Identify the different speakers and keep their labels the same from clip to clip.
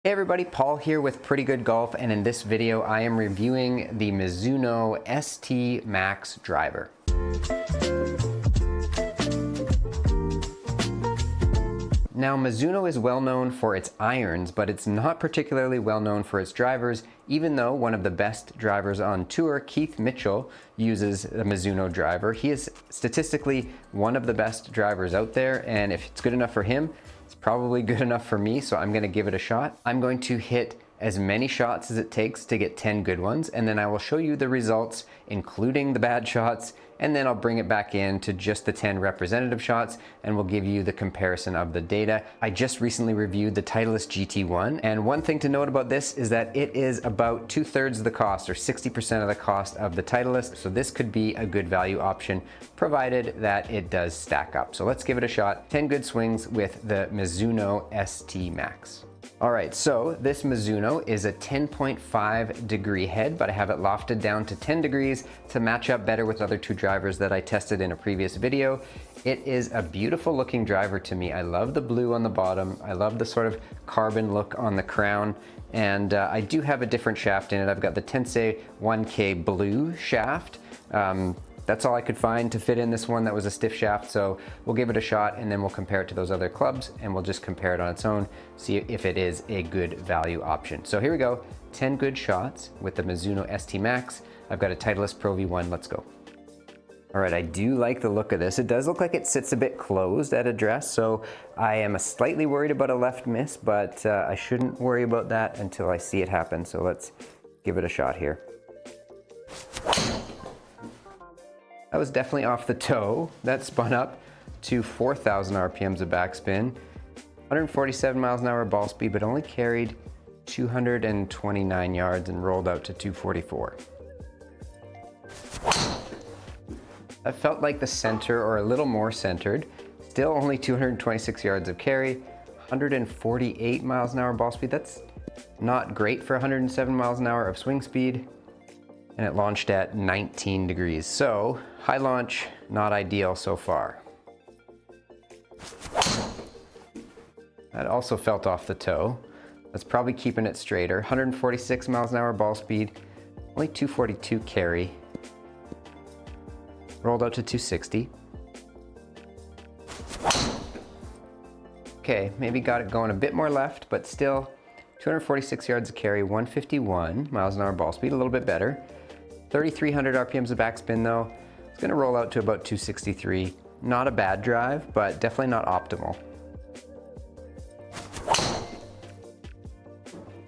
Speaker 1: Hey everybody, Paul here with Pretty Good Golf, and in this video I am reviewing the Mizuno ST Max driver. Now Mizuno is well known for its irons, but it's not particularly well known for its drivers, even though one of the best drivers on tour, Keith Mitchell, uses a Mizuno driver. He is statistically one of the best drivers out there, and if it's good enough for him, it's probably good enough for me, so I'm gonna give it a shot. I'm going to hit as many shots as it takes to get 10 good ones, and then I will show you the results, including the bad shots, and then I'll bring it back in to just the 10 representative shots, and we'll give you the comparison of the data. I just recently reviewed the Titleist GT1, and one thing to note about this is that it is about 2/3 of the cost, or 60% of the cost of the Titleist, so this could be a good value option, provided that it does stack up. So let's give it a shot. 10 good swings with the Mizuno ST Max. All right, so this Mizuno is a 10.5 degree head, but I have it lofted down to 10 degrees to match up better with other two drivers that I tested in a previous video. It is a beautiful looking driver to me. I love the blue on the bottom. I love the sort of carbon look on the crown. And I do have a different shaft in it. I've got the Tensei 1K blue shaft. That's all I could find to fit in this one that was a stiff shaft, so we'll give it a shot and then we'll compare it to those other clubs and we'll just compare it on its own, see if it is a good value option. So here we go, 10 good shots with the Mizuno ST Max. I've got a Titleist Pro V1, let's go. All right, I do like the look of this. It does look like it sits a bit closed at address, so I am slightly worried about a left miss, but I shouldn't worry about that until I see it happen. So let's give it a shot here. That was definitely off the toe. That spun up to 4,000 RPMs of backspin, 147 miles an hour ball speed, but only carried 229 yards and rolled out to 244. That felt like the center, or a little more centered. Still only 226 yards of carry, 148 miles an hour ball speed. That's not great for 107 miles an hour of swing speed. And it launched at 19 degrees. So high launch, not ideal so far. That also felt off the toe. That's probably keeping it straighter. 146 miles an hour ball speed, only 242 carry. Rolled out to 260. Okay, maybe got it going a bit more left, but still 246 yards of carry, 151 miles an hour ball speed, a little bit better. 3,300 RPMs of backspin though. It's gonna roll out to about 263. Not a bad drive, but definitely not optimal.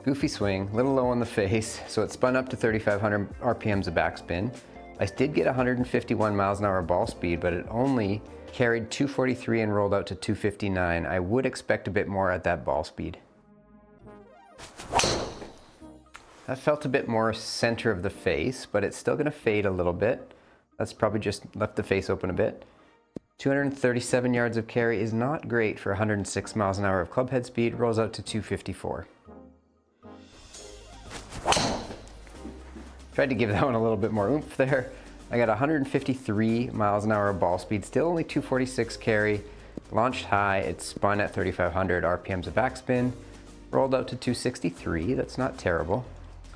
Speaker 1: Goofy swing, a little low on the face, so it spun up to 3,500 RPMs of backspin. I did get 151 miles an hour ball speed, but it only carried 243 and rolled out to 259. I would expect a bit more at that ball speed. That felt a bit more center of the face, but it's still gonna fade a little bit. That's probably just left the face open a bit. 237 yards of carry is not great for 106 miles an hour of club head speed, rolls out to 254. Tried to give that one a little bit more oomph there. I got 153 miles an hour of ball speed, still only 246 carry. Launched high, it spun at 3,500 RPMs of backspin, rolled out to 263, that's not terrible.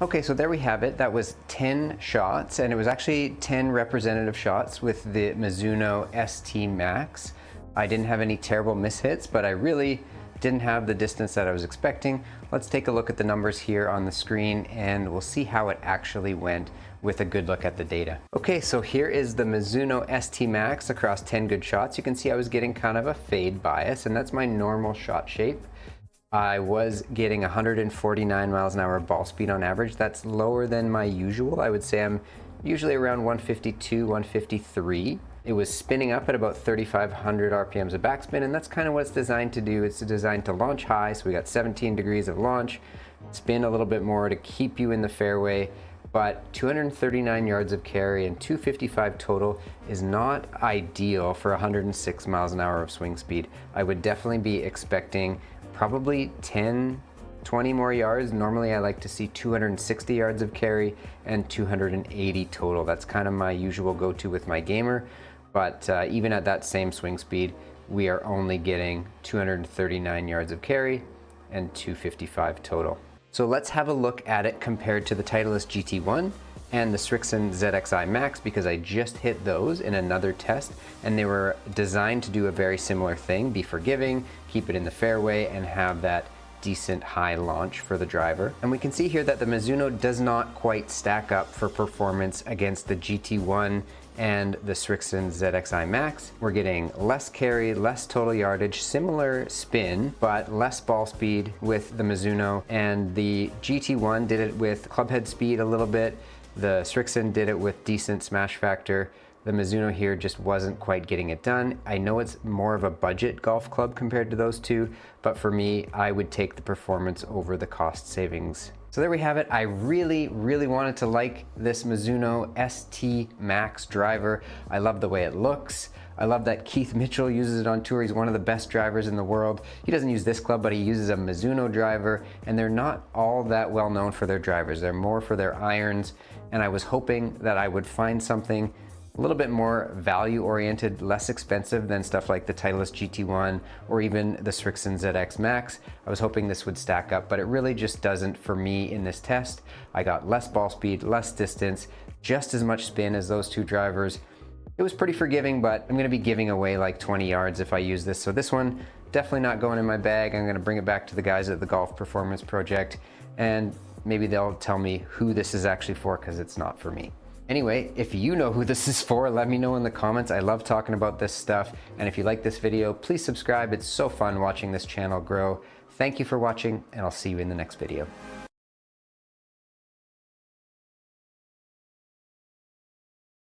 Speaker 1: Okay, so there we have it. That was 10 shots, and it was actually 10 representative shots with the Mizuno ST Max. I didn't have any terrible mishits, but I really didn't have the distance that I was expecting. Let's take a look at the numbers here on the screen, and we'll see how it actually went with a good look at the data. Okay, so here is the Mizuno ST Max across 10 good shots. You can see I was getting kind of a fade bias, and that's my normal shot shape. I was getting 149 miles an hour ball speed on average. That's lower than my usual. I would say I'm usually around 152, 153. It was spinning up at about 3,500 RPMs of backspin, and that's kind of what it's designed to do. It's designed to launch high, so we got 17 degrees of launch, spin a little bit more to keep you in the fairway, but 239 yards of carry and 255 total is not ideal for 106 miles an hour of swing speed. I would definitely be expecting probably 10, 20 more yards. Normally I like to see 260 yards of carry and 280 total. That's kind of my usual go-to with my gamer, but even at that same swing speed, we are only getting 239 yards of carry and 255 total. So let's have a look at it compared to the Titleist GT1 and the Srixon ZXi Max, because I just hit those in another test and they were designed to do a very similar thing, be forgiving, keep it in the fairway, and have that decent high launch for the driver. And we can see here that the Mizuno does not quite stack up for performance against the GT1 and the Srixon ZXi Max. We're getting less carry, less total yardage, similar spin, but less ball speed with the Mizuno. And the GT1 did it with clubhead speed a little bit. The Srixon did it with decent smash factor. The Mizuno here just wasn't quite getting it done. I know it's more of a budget golf club compared to those two, but for me, I would take the performance over the cost savings. So there we have it. I really wanted to like this Mizuno ST Max driver. I love the way it looks. I love that Keith Mitchell uses it on tour. He's one of the best drivers in the world. He doesn't use this club, but he uses a Mizuno driver, and they're not all that well known for their drivers. They're more for their irons, and I was hoping that I would find something a little bit more value oriented, less expensive than stuff like the Titleist GT1 or even the Srixon ZX Max. I was hoping this would stack up, but it really just doesn't for me in this test. I got less ball speed, less distance, just as much spin as those two drivers. It was pretty forgiving, but I'm gonna be giving away like 20 yards if I use this. So this one, definitely not going in my bag. I'm gonna bring it back to the guys at the Golf Performance Project, and maybe they'll tell me who this is actually for, because it's not for me. Anyway, if you know who this is for, let me know in the comments. I love talking about this stuff. And if you like this video, please subscribe. It's so fun watching this channel grow. Thank you for watching, and I'll see you in the next video.